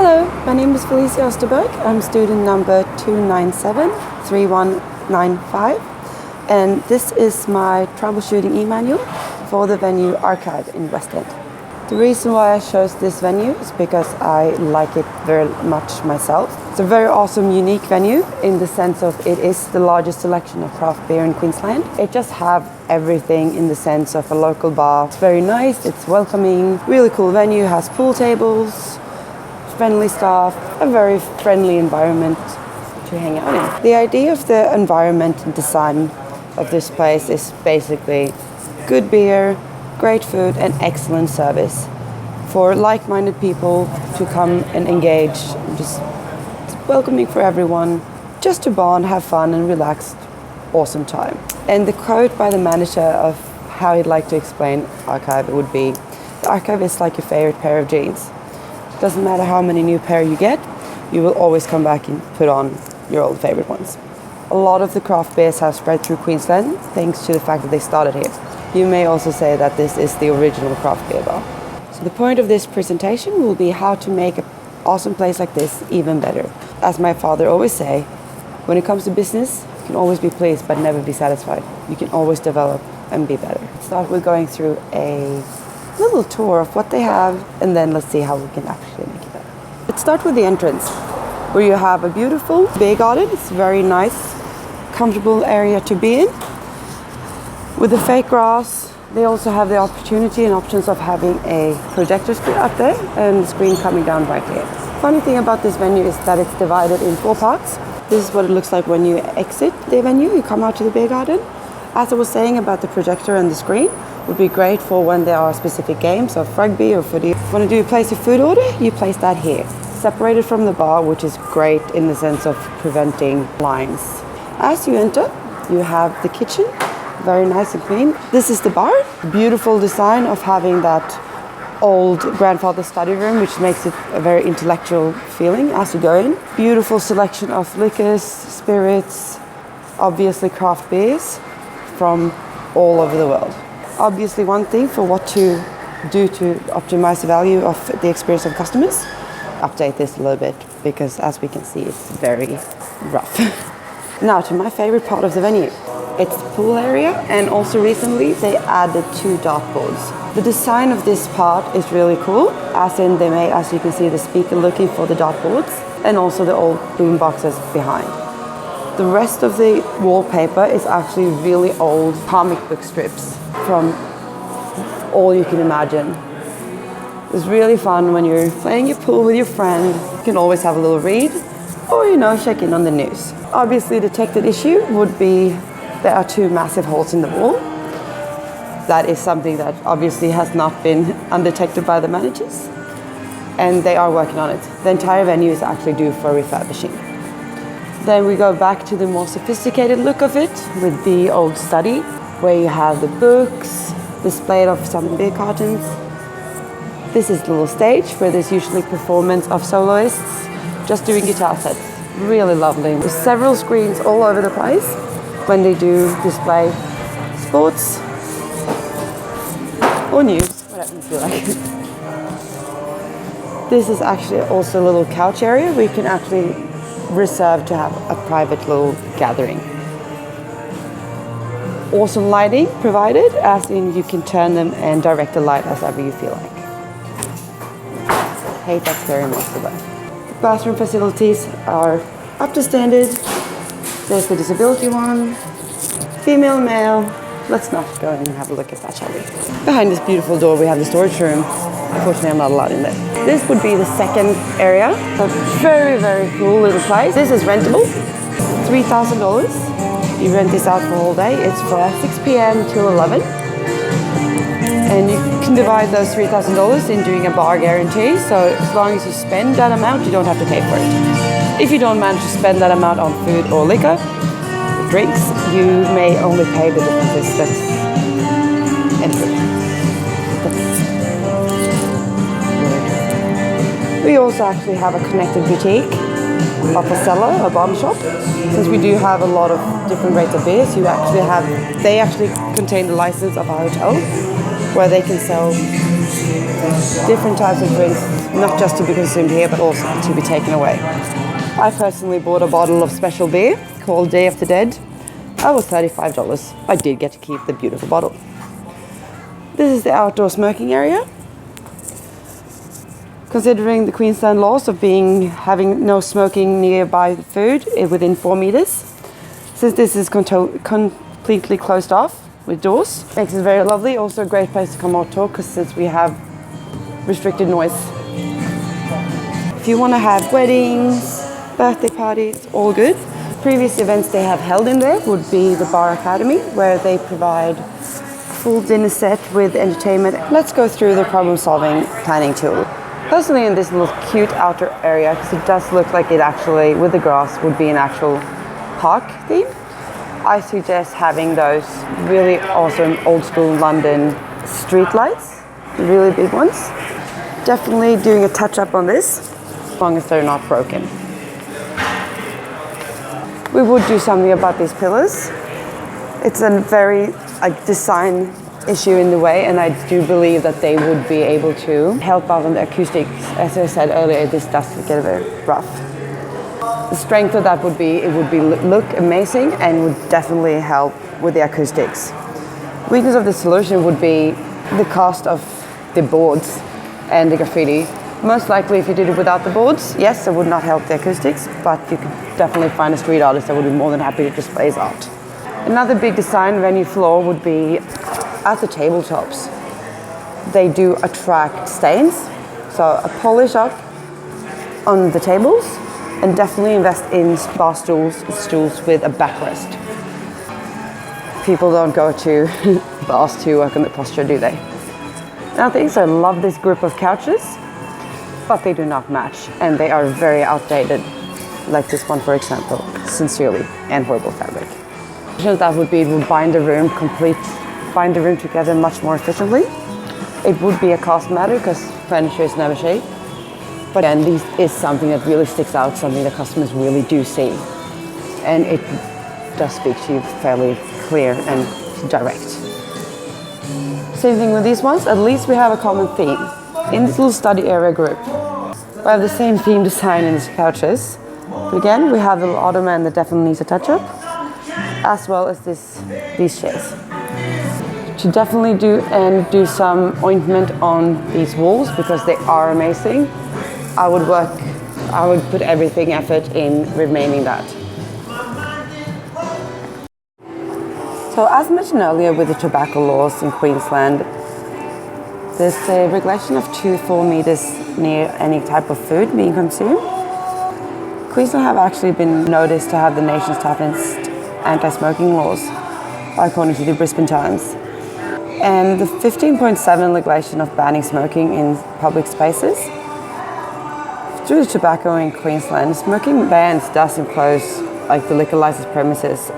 Hello, my name is Felicia Osterberg. I'm student number 2973195, and this is my troubleshooting e-manual for the venue Archive in West End. The reason why I chose this venue is because I like it very much myself. It's a very awesome, unique venue in the sense of it is the largest selection of craft beer in Queensland. It just have everything in the sense of a local bar. It's very nice, it's welcoming, really cool venue, has pool tables, friendly staff, a very friendly environment to hang out in. The idea of the environment and design of this place is basically good beer, great food and excellent service for like-minded people to come and engage. Just welcoming for everyone, just to bond, have fun and relaxed, awesome time. And the quote by the manager of how he'd like to explain Archive would be, the Archive is like your favorite pair of jeans. Doesn't matter how many new pair you get, you will always come back and put on your old favorite ones. A lot of the craft beers have spread through Queensland thanks to the fact that they started here. You may also say that this is the original craft beer bar. So the point of this presentation will be how to make an awesome place like this even better. As my father always say, when it comes to business, you can always be pleased but never be satisfied. You can always develop and be better. Let's start with going through a little tour of what they have, and then let's see how we can actually make it better. Let's start with the entrance, where you have a beautiful beer garden. It's a very nice, comfortable area to be in. With the fake grass, they also have the opportunity and options of having a projector screen up there and the screen coming down right here. Funny thing about this venue is that it's divided in 4 parts. This is what it looks like when you exit the venue, you come out to the beer garden. As I was saying about the projector and the screen, would be great for when there are specific games of rugby or footy. If you want to place a food order, you place that here. Separated from the bar, which is great in the sense of preventing lines. As you enter, you have the kitchen, very nice and clean. This is the bar. Beautiful design of having that old grandfather study room, which makes it a very intellectual feeling as you go in. Beautiful selection of liquors, spirits, obviously craft beers from all over the world. Obviously one thing for what to do to optimize the value of the experience of customers. Update this a little bit because as we can see it's very rough. Now to my favorite part of the venue. It's the pool area, and also recently they added 2 dartboards. The design of this part is really cool, as in they made, as you can see, the speaker looking for the dartboards and also the old boom boxes behind. The rest of the wallpaper is actually really old comic book strips from all you can imagine. It's really fun when you're playing your pool with your friend. You can always have a little read or, check in on the news. Obviously, the detected issue would be there are 2 massive holes in the wall. That is something that obviously has not been undetected by the managers, and they are working on it. The entire venue is actually due for refurbishing. Then we go back to the more sophisticated look of it with the old study, where you have the books, displayed of some beer cartons. This is the little stage where there's usually performance of soloists just doing guitar sets. Really lovely. There's several screens all over the place when they do display sports or news, whatever you feel like. This is actually also a little couch area where you can actually reserve to have a private little gathering. Awesome lighting provided, as in you can turn them and direct the light as ever you feel like. Hey, that's very much the way. The bathroom facilities are up to standard. There's the disability one, female, male. Let's not go and have a look at that, shall we? Behind this beautiful door we have the storage room. Unfortunately, I'm not allowed in there. This would be the second area. A very, very cool little place. This is rentable, $3,000. You rent this out for all day. It's from 6 p.m. till 11. And you can divide those $3,000 in doing a bar guarantee. So as long as you spend that amount, you don't have to pay for it. If you don't manage to spend that amount on food or liquor, drinks, you may only pay the differences. That's anything. We also actually have a connected boutique of a cellar, a bottle shop. Since we do have a lot of different rates of beers, they actually contain the license of our hotel, where they can sell different types of drinks not just to be consumed here, but also to be taken away. I personally bought a bottle of special beer called Day of the Dead. That was $35. I did get to keep the beautiful bottle. This is the outdoor smoking area. Considering the Queensland laws of having no smoking nearby the food within 4 meters, since this is completely closed off with doors, makes it very lovely. Also a great place to come out talk, because since we have restricted noise. If you want to have weddings, birthday parties, all good. Previous events they have held in there would be the Bar Academy, where they provide full dinner set with entertainment. Let's go through the problem-solving planning tool. Personally, in this little cute outer area, because it does look like it actually, with the grass, would be an actual park theme, I suggest having those really awesome old-school London street lights, the really big ones. Definitely doing a touch-up on this, as long as they're not broken. We would do something about these pillars. It's a very design issue in the way, and I do believe that they would be able to help out on the acoustics. As I said earlier, this does get very rough. The strength of that would be, it would look amazing and would definitely help with the acoustics. Weakness of the solution would be the cost of the boards and the graffiti. Most likely if you did it without the boards, yes, it would not help the acoustics, but you could definitely find a street artist that would be more than happy to display his art. Another big design venue flaw would be at the tabletops. They do attract stains, so a polish up on the tables, and definitely invest in bar stools with a backrest. People don't go to bars to work on the posture, do they? Now things, I love this group of couches, but they do not match, and they are very outdated, like this one for example, sincerely, and horrible fabric. That would be, it would bind the room together much more efficiently. It would be a cost matter because furniture is never cheap. But again, this is something that really sticks out, something that customers really do see. And it does speak to you fairly clear and direct. Same thing with these ones, at least we have a common theme. In this little study area group, we have the same theme design in these couches. But again, we have the little ottoman that definitely needs a touch-up, as well as these chairs. To definitely do some ointment on these walls because they are amazing. I would put everything effort in remaining that. So as mentioned earlier with the tobacco laws in Queensland, there's a regulation of 2 4 meters near any type of food being consumed. Queensland have actually been noticed to have the nation's toughest anti-smoking laws, according to the Brisbane Times. And the 15.7 regulation of banning smoking in public spaces. Through the tobacco in Queensland, smoking bans does impose the liquor license premises.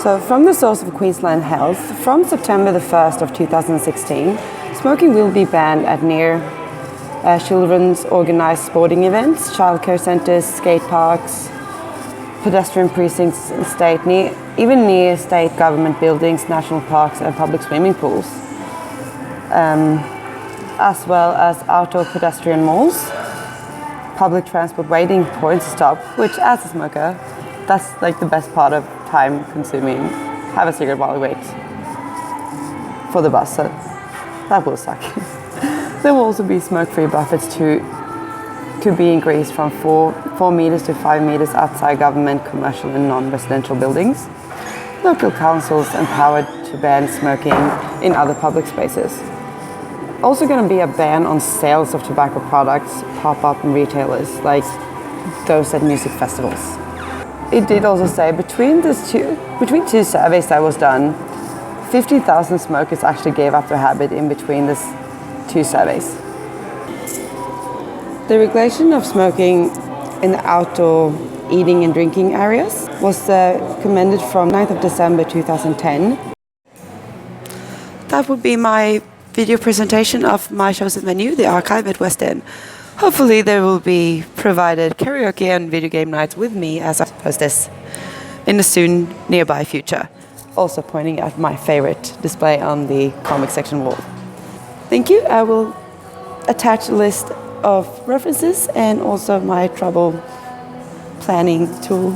So from the source of Queensland Health, from September the 1st of 2016, smoking will be banned at near children's organised sporting events, childcare centres, skate parks, pedestrian precincts in state, even near state government buildings, national parks and public swimming pools, as well as outdoor pedestrian malls, public transport waiting points to stop, which as a smoker, that's the best part of time consuming. Have a cigarette while you wait for the bus, so that will suck. There will also be smoke-free buffets to be increased from 4 meters to 5 meters outside government, commercial and non-residential buildings. Local councils empowered to ban smoking in other public spaces. Also going to be a ban on sales of tobacco products, pop-up and retailers, like those at music festivals. It did also say between two surveys that was done, 50,000 smokers actually gave up their habit in between these 2 surveys. The regulation of smoking in the outdoor eating and drinking areas was commended from 9th of December 2010. That would be my video presentation of my chosen venue, the Archive at West End. Hopefully there will be provided karaoke and video game nights with me as a hostess in the soon nearby future. Also pointing at my favorite display on the comic section wall. Thank you. I will attach a list of references and also my travel planning tool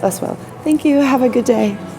as well. Thank you. Have a good day.